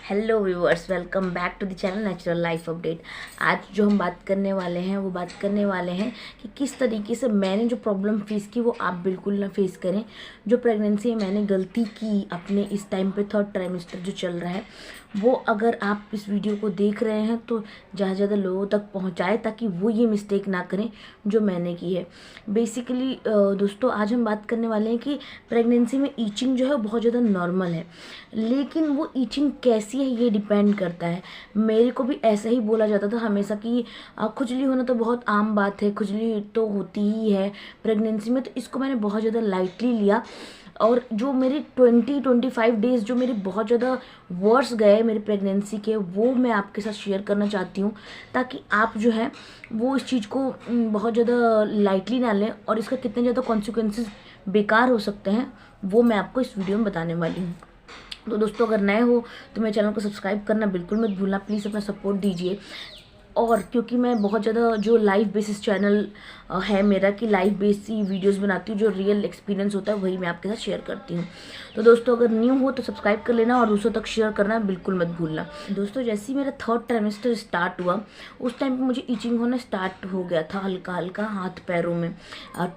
Hello viewers, welcome back to the channel natural life update. आज जो हम बात करने वाले हैं वो बात करने वाले हैं कि किस तरीके से मैंने जो प्रॉब्लम फेस की वो आप बिल्कुल ना फेस करें। जो प्रेगनेंसी में मैंने गलती की अपने इस टाइम पे थर्ड ट्राइमेस्टर जो चल रहा है वो अगर आप इस वीडियो को देख रहे हैं तो ज़्यादा से ज़्यादा लोगों तक पहुंचाए ताकि वो ये मिस्टेक ना करें जो मैंने की है। बेसिकली दोस्तों आज हम बात करने वाले हैं कि प्रेगनेंसी में ईचिंग जो है बहुत ज़्यादा नॉर्मल है, लेकिन वो ईचिंग कैसी है ये डिपेंड करता है। मेरे को भी ऐसा ही बोला जाता था हमेशा कि खुजली होना तो बहुत आम बात है, खुजली तो होती ही है प्रेगनेंसी में, तो इसको मैंने बहुत ज़्यादा लाइटली लिया। और जो मेरे 20-25 डेज़ जो मेरे बहुत ज़्यादा वर्स गए मेरी प्रेगनेंसी के, वो मैं आपके साथ शेयर करना चाहती हूँ ताकि आप जो है वो इस चीज़ को बहुत ज़्यादा लाइटली ना लें और इसका कितने ज़्यादा कॉन्सिक्वेंसेस बेकार हो सकते हैं वो मैं आपको इस वीडियो में बताने वाली हूँ। तो दोस्तों अगर नए हो तो मेरे चैनल को सब्सक्राइब करना बिल्कुल मत भूलना, प्लीज़ अपना सपोर्ट दीजिए। और क्योंकि मैं बहुत ज़्यादा जो लाइव बेसिस चैनल है मेरा कि लाइव बेस ही वीडियोस बनाती हूँ, जो रियल एक्सपीरियंस होता है वही मैं आपके साथ शेयर करती हूँ। तो दोस्तों अगर न्यू हो तो सब्सक्राइब कर लेना और दूसरों तक शेयर करना बिल्कुल मत भूलना। दोस्तों जैसे ही मेरा थर्ड ट्राइमेस्टर स्टार्ट हुआ उस टाइम पे मुझे ईचिंग होना स्टार्ट हो गया था, हल्का हल्का हाथ पैरों में।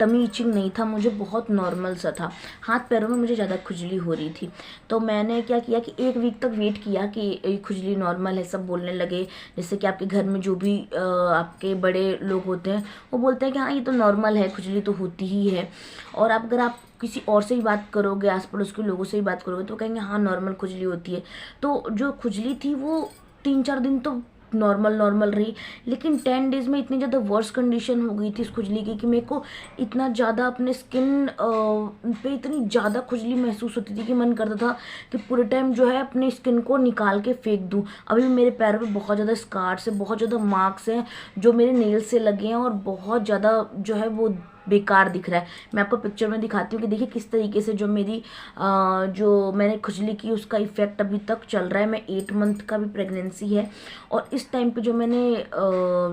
टमी ईचिंग नहीं था मुझे, बहुत नॉर्मल सा था। हाथ पैरों में मुझे ज़्यादा खुजली हो रही थी। तो मैंने क्या किया कि 1 वीक तक वेट किया कि खुजली नॉर्मल है, सब बोलने लगे। जैसे कि आपके घर में जो भी आपके बड़े लोग होते हैं वो बोलते हैं कि हाँ ये तो नॉर्मल है, खुजली तो होती ही है। और अगर आप किसी और से ही बात करोगे, आस पड़ोस के लोगों से ही बात करोगे तो कहेंगे हाँ नॉर्मल खुजली होती है। तो जो खुजली थी वो 3-4 दिन तो नॉर्मल रही, लेकिन 10 डेज़ में इतनी ज़्यादा वर्स कंडीशन हो गई थी इस खुजली की कि मेरे को इतना ज़्यादा अपने स्किन पे इतनी ज़्यादा खुजली महसूस होती थी कि मन करता था कि पूरे टाइम जो है अपने स्किन को निकाल के फेंक दूँ। अभी भी मेरे पैरों पे बहुत ज़्यादा स्कार्स है, बहुत ज़्यादा मार्क्स हैं जो मेरे नेल से लगे हैं और बहुत ज़्यादा जो है वो बेकार दिख रहा है। मैं आपको पिक्चर में दिखाती हूँ कि देखिए किस तरीके से जो मेरी जो मैंने खुजली की उसका इफेक्ट अभी तक चल रहा है। मैं 8 मंथ का भी प्रेगनेंसी है और इस टाइम पे जो मैंने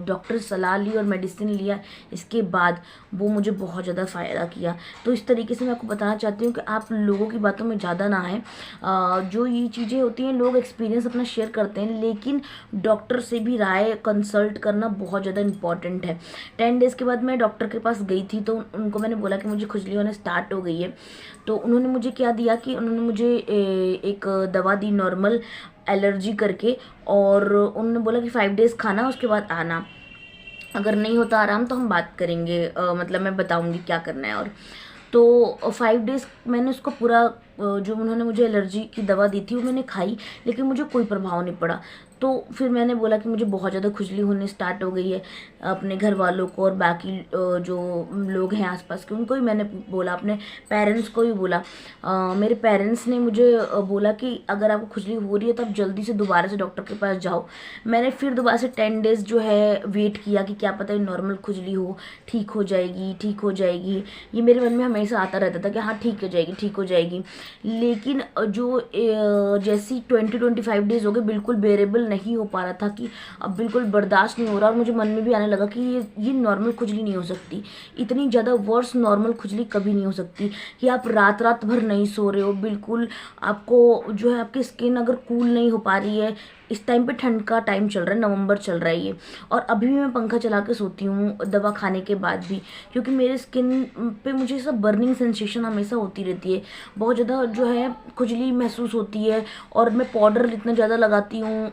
डॉक्टर सलाह ली और मेडिसिन लिया इसके बाद वो मुझे बहुत ज़्यादा फ़ायदा किया। तो इस तरीके से मैं आपको बताना चाहती हूँ कि आप लोगों की बातों में ज़्यादा ना आए। जो ये चीज़ें होती हैं लोग एक्सपीरियंस अपना शेयर करते हैं, लेकिन डॉक्टर से भी राय कंसल्ट करना बहुत ज़्यादा इंपॉर्टेंट है। 10 डेज़ के बाद मैं डॉक्टर के पास गई थी तो उनको मैंने बोला कि मुझे खुजली होने स्टार्ट हो गई है। तो उन्होंने मुझे क्या दिया कि उन्होंने मुझे एक दवा दी नॉर्मल एलर्जी करके, और उन्होंने बोला कि 5 डेज़ खाना उसके बाद आना, अगर नहीं होता आराम तो हम बात करेंगे, मतलब मैं बताऊंगी क्या करना है। और तो 5 डेज़ मैंने उसको पूरा जो उन्होंने मुझे एलर्जी की दवा दी थी वो मैंने खाई, लेकिन मुझे कोई प्रभाव नहीं पड़ा। तो फिर मैंने बोला कि मुझे बहुत ज़्यादा खुजली होने स्टार्ट हो गई है। अपने घर वालों को और बाकी जो लोग हैं आसपास के उनको भी मैंने बोला, अपने पेरेंट्स को भी बोला। मेरे पेरेंट्स ने मुझे बोला कि अगर आपको खुजली हो रही है तो आप जल्दी से दोबारा से डॉक्टर के पास जाओ। मैंने फिर दोबारा से 10 डेज़ जो है वेट किया कि क्या पता नॉर्मल खुजली हो, ठीक हो जाएगी ठीक हो जाएगी। ये मेरे मन में हमेशा आता रहता था कि हाँ ठीक हो जाएगी ठीक हो जाएगी। लेकिन जो जैसी 20-25 डेज़ हो गए बिल्कुल बेरेबल नहीं हो पा रहा था कि अब बिल्कुल बर्दाश्त नहीं हो रहा। और मुझे मन में भी आने लगा कि ये नॉर्मल खुजली नहीं हो सकती, इतनी ज़्यादा वर्स नॉर्मल खुजली कभी नहीं हो सकती कि आप रात रात भर नहीं सो रहे हो, बिल्कुल आपको जो है आपकी स्किन अगर कूल नहीं हो पा रही है। इस टाइम पे ठंड का टाइम चल रहा है, नवंबर चल रहा है ये, और अभी भी मैं पंखा चला के सोती हूँ दवा खाने के बाद भी, क्योंकि मेरे स्किन पे मुझे सब बर्निंग सेंसेशन हमेशा होती रहती है, बहुत ज़्यादा जो है खुजली महसूस होती है। और मैं पाउडर इतना ज़्यादा लगाती हूँ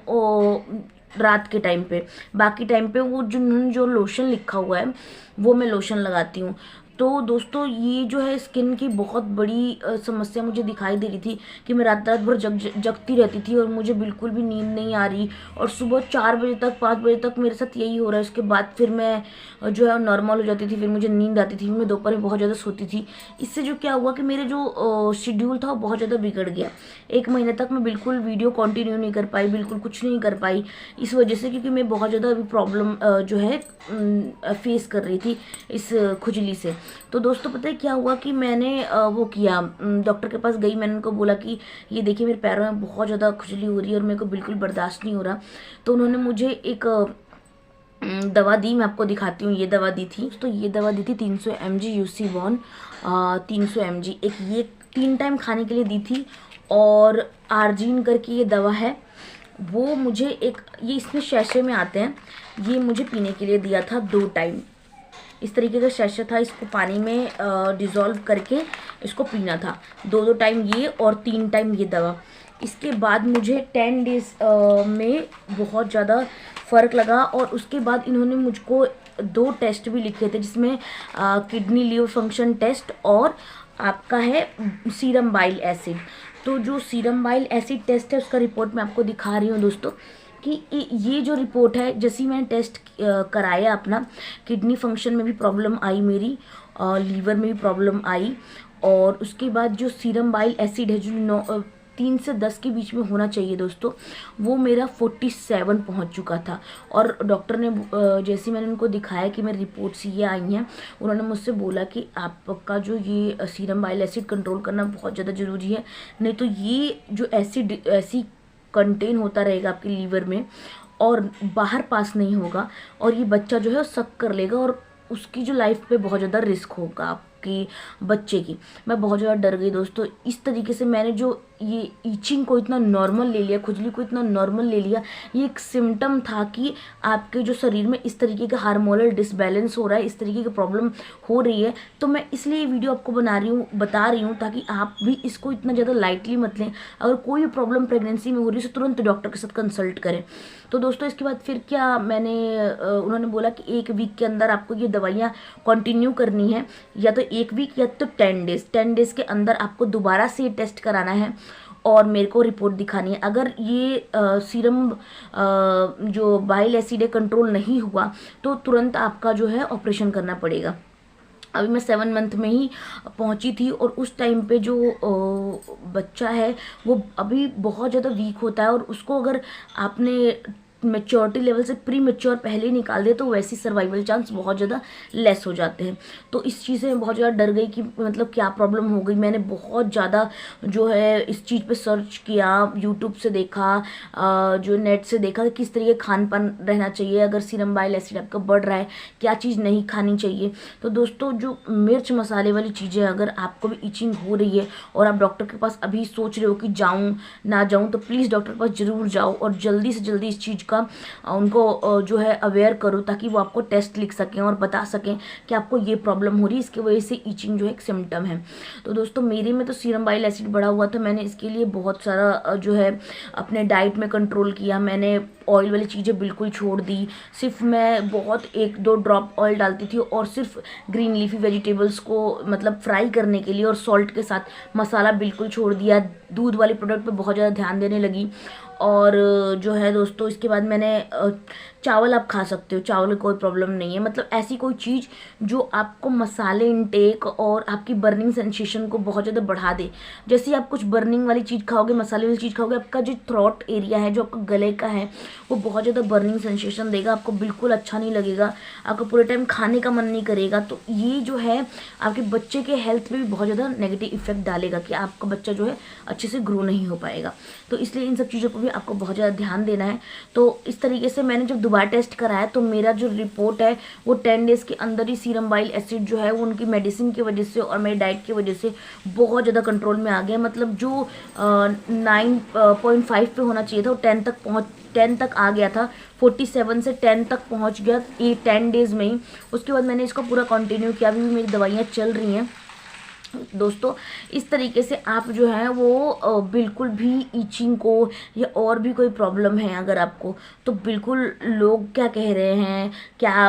रात के टाइम पे, बाकी टाइम पे वो जो लोशन लिखा हुआ है वो मैं लोशन लगाती हूँ। तो दोस्तों ये जो है स्किन की बहुत बड़ी समस्या मुझे दिखाई दे रही थी कि मैं रात रात भर जगती रहती थी और मुझे बिल्कुल भी नींद नहीं आ रही, और सुबह 4 बजे तक 5 बजे तक मेरे साथ यही हो रहा है। उसके बाद फिर मैं जो है नॉर्मल हो जाती थी, फिर मुझे नींद आती थी, मैं दोपहर में बहुत ज़्यादा सोती थी। इससे जो क्या हुआ कि मेरे जो शेड्यूल था वो बहुत ज़्यादा बिगड़ गया। 1 महीने तक मैं बिल्कुल वीडियो कंटिन्यू नहीं कर पाई, बिल्कुल कुछ नहीं कर पाई इस वजह से, क्योंकि मैं बहुत ज़्यादा अभी प्रॉब्लम जो है फेस कर रही थी इस खुजली से। तो दोस्तों पता है क्या हुआ कि मैंने वो किया, डॉक्टर के पास गई, मैंने उनको बोला कि ये देखिए मेरे पैरों में बहुत ज़्यादा खुजली हो रही है और मेरे को बिल्कुल बर्दाश्त नहीं हो रहा। तो उन्होंने मुझे एक दवा दी, मैं आपको दिखाती हूँ। ये दवा दी थी तो ये दवा दी थी 300 mg यूसी बॉन, 300 mg एक ये 3 टाइम खाने के लिए दी थी। और आर्जिन करके ये दवा है, वो मुझे ये इसमें शैशे में आते हैं, ये मुझे पीने के लिए दिया था 2 टाइम। इस तरीके का शैशे था, इसको पानी में डिज़ोल्व करके इसको पीना था 2 टाइम ये और 3 टाइम ये दवा। इसके बाद मुझे 10 डेज़ में बहुत ज़्यादा फ़र्क लगा और उसके बाद इन्होंने मुझको 2 टेस्ट भी लिखे थे, जिसमें किडनी लीवर फंक्शन टेस्ट और आपका है सीरम बाइल एसिड। तो जो सीरम बाइल एसिड टेस्ट है उसका रिपोर्ट मैं आपको दिखा रही हूँ दोस्तों, कि ये जो रिपोर्ट है, जैसे ही मैंने टेस्ट कराया अपना, किडनी फंक्शन में भी प्रॉब्लम आई मेरी, लीवर में भी प्रॉब्लम आई, और उसके बाद जो सीरम बाइल एसिड है जो 3 से 10 के बीच में होना चाहिए दोस्तों, वो मेरा 47 पहुंच चुका था। और डॉक्टर ने जैसे मैंने उनको दिखाया कि मेरी रिपोर्ट्स ये आई हैं, उन्होंने मुझसे बोला कि आपका जो ये सीरम बाइल एसिड कंट्रोल करना बहुत ज़्यादा ज़रूरी है, नहीं तो ये जो एसिड ऐसी कंटेन होता रहेगा आपके लीवर में और बाहर पास नहीं होगा, और ये बच्चा जो है वो सक कर लेगा और उसकी जो लाइफ पे बहुत ज़्यादा रिस्क होगा आपकी बच्चे की। मैं बहुत ज़्यादा डर गई दोस्तों। इस तरीके से मैंने जो ये ईचिंग को इतना नॉर्मल ले लिया, खुजली को इतना नॉर्मल ले लिया, ये एक सिम्टम था कि आपके जो शरीर में इस तरीके का हार्मोनल डिसबैलेंस हो रहा है, इस तरीके की प्रॉब्लम हो रही है। तो मैं इसलिए ये वीडियो आपको बता रही हूँ ताकि आप भी इसको इतना ज़्यादा लाइटली मत लें। अगर कोई भी प्रॉब्लम प्रेगनेंसी में हो रही है तो तुरंत डॉक्टर के साथ कंसल्ट करें। तो दोस्तों इसके बाद फिर क्या उन्होंने बोला कि 1 वीक के अंदर आपको ये दवाइयाँ कंटिन्यू करनी है, या तो 1 वीक या तो 10 डेज़ के अंदर आपको दोबारा से टेस्ट कराना है और मेरे को रिपोर्ट दिखानी है। अगर ये सीरम जो बाइल एसिड है कंट्रोल नहीं हुआ तो तुरंत आपका जो है ऑपरेशन करना पड़ेगा। अभी मैं 7 मंथ में ही पहुंची थी और उस टाइम पे जो बच्चा है वो अभी बहुत ज़्यादा वीक होता है, और उसको अगर आपने मेच्योरिटी लेवल से प्री मेच्योर पहले ही निकाल दे तो वैसी सर्वाइवल चांस बहुत ज़्यादा लेस हो जाते हैं। तो इस चीज़ से मैं बहुत ज़्यादा डर गई कि मतलब क्या प्रॉब्लम हो गई। मैंने बहुत ज़्यादा जो है इस चीज़ पे सर्च किया, यूट्यूब से देखा, जो नेट से देखा किस तरीके खान पान रहना चाहिए, अगर सीरम बाइल एसिड आपका बढ़ रहा है क्या चीज़ नहीं खानी चाहिए। तो दोस्तों जो मिर्च मसाले वाली चीज़ें, अगर आपको भी इचिंग हो रही है और आप डॉक्टर के पास अभी सोच रहे हो कि जाऊँ ना जाऊँ, तो प्लीज़ डॉक्टर के पास ज़रूर जाओ और जल्दी से जल्दी इस चीज़ उनको जो है अवेयर करो, ताकि वो आपको टेस्ट लिख सकें और बता सकें कि आपको ये प्रॉब्लम हो रही है, इसकी वजह से ईचिंग जो है एक सिम्टम है। तो दोस्तों मेरे में तो सीरम बाइल एसिड बढ़ा हुआ था, मैंने इसके लिए बहुत सारा जो है अपने डाइट में कंट्रोल किया। मैंने ऑयल वाली चीज़ें बिल्कुल छोड़ दी, सिर्फ मैं बहुत 1-2 ड्रॉप ऑयल डालती थी और सिर्फ ग्रीन लीफी वेजिटेबल्स को मतलब फ्राई करने के लिए और सॉल्ट के साथ मसाला बिल्कुल छोड़ दिया। दूध वाली प्रोडक्ट पे बहुत ज़्यादा ध्यान देने लगी। और जो है दोस्तों इसके बाद मैंने चावल आप खा सकते हो, चावल में कोई प्रॉब्लम नहीं है। मतलब ऐसी कोई चीज़ जो आपको मसाले इंटेक और आपकी बर्निंग सेंसेशन को बहुत ज़्यादा बढ़ा दे। जैसे ही आप कुछ बर्निंग वाली चीज़ खाओगे, मसाले वाली चीज़ खाओगे, आपका जो थ्रोट एरिया है, जो आपका गले का है, वो बहुत ज़्यादा बर्निंग सेंसेशन देगा, आपको बिल्कुल अच्छा नहीं लगेगा, आपको पूरे टाइम खाने का मन नहीं करेगा। तो ये जो है आपके बच्चे के हेल्थ पे भी बहुत ज़्यादा नेगेटिव इफेक्ट डालेगा कि आपका बच्चा जो है अच्छे से ग्रो नहीं हो पाएगा। तो इसलिए इन सब चीज़ों पर भी आपको बहुत ज़्यादा ध्यान देना है। तो इस तरीके से मैंने जब दोबारा टेस्ट कराया तो मेरा जो रिपोर्ट है वो 10 डेज़ के अंदर ही सीरम बाइल एसिड जो है वो उनकी मेडिसिन की वजह से और मेरी डाइट की वजह से बहुत ज़्यादा कंट्रोल में आ गया। मतलब जो 9.5 पे होना चाहिए था वो 10 तक आ गया था, 47 से 10 तक पहुंच गया 10 डेज़ में ही। उसके बाद मैंने इसको पूरा कंटिन्यू किया, अभी भी मेरी दवाइयाँ चल रही हैं। दोस्तों इस तरीके से आप जो है वो बिल्कुल भी ईचिंग को या और भी कोई प्रॉब्लम है अगर आपको, तो बिल्कुल लोग क्या कह रहे हैं, क्या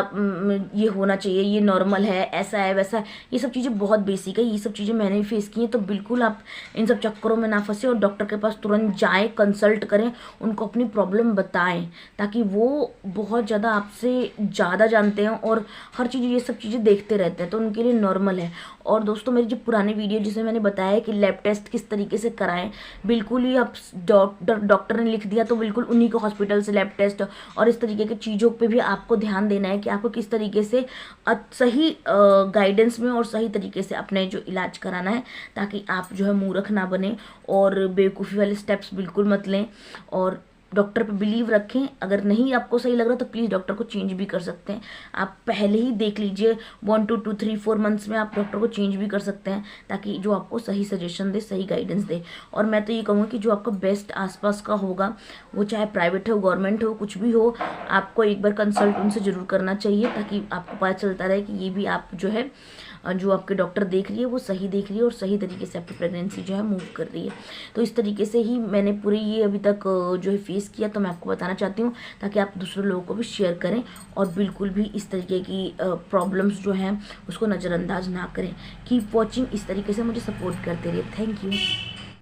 ये होना चाहिए, ये नॉर्मल है, ऐसा है वैसा है, ये सब चीज़ें बहुत बेसिक है, ये सब चीज़ें मैंने भी फेस की हैं। तो बिल्कुल आप इन सब चक्करों में ना फंसे और डॉक्टर के पास तुरंत जाएँ, कंसल्ट करें, उनको अपनी प्रॉब्लम बताएं, ताकि वो बहुत ज़्यादा आपसे ज़्यादा जानते हैं और हर चीज़ ये सब चीज़ें देखते रहते हैं, तो उनके लिए नॉर्मल है। और दोस्तों मेरी जो पुरानी वीडियो जिसमें मैंने बताया कि लैब टेस्ट किस तरीके से कराएं, बिल्कुल ही आप डॉक्टर ने लिख दिया तो बिल्कुल उन्हीं के हॉस्पिटल से लैब टेस्ट और इस तरीके की चीज़ों पे भी आपको ध्यान देना है कि आपको किस तरीके से सही गाइडेंस में और सही तरीके से अपने जो इलाज कराना है, ताकि आप जो है मूर्ख ना बने और बेवकूफ़ी वाले स्टेप्स बिल्कुल मत लें। और डॉक्टर पे बिलीव रखें। अगर नहीं आपको सही लग रहा तो प्लीज़ डॉक्टर को चेंज भी कर सकते हैं। आप पहले ही देख लीजिए 1 to 2 3 4 मंथ्स में आप डॉक्टर को चेंज भी कर सकते हैं, ताकि जो आपको सही सजेशन दे, सही गाइडेंस दे। और मैं तो ये कहूँगी कि जो आपका बेस्ट आसपास का होगा, वो चाहे प्राइवेट हो, गवर्नमेंट हो, कुछ भी हो, आपको एक बार कंसल्ट उनसे ज़रूर करना चाहिए, ताकि आपको पता चलता रहे कि ये भी आप जो है, जो आपके डॉक्टर देख रही है वो सही देख रही है और सही तरीके से आपकी प्रेगनेंसी जो है मूव कर रही है। तो इस तरीके से ही मैंने पूरी ये अभी तक जो है फेस किया, तो मैं आपको बताना चाहती हूँ ताकि आप दूसरे लोगों को भी शेयर करें और बिल्कुल भी इस तरीके की प्रॉब्लम्स जो हैं उसको नज़रअंदाज ना करें। कीप वॉचिंग, इस तरीके से मुझे सपोर्ट करते रहिए। Thank you.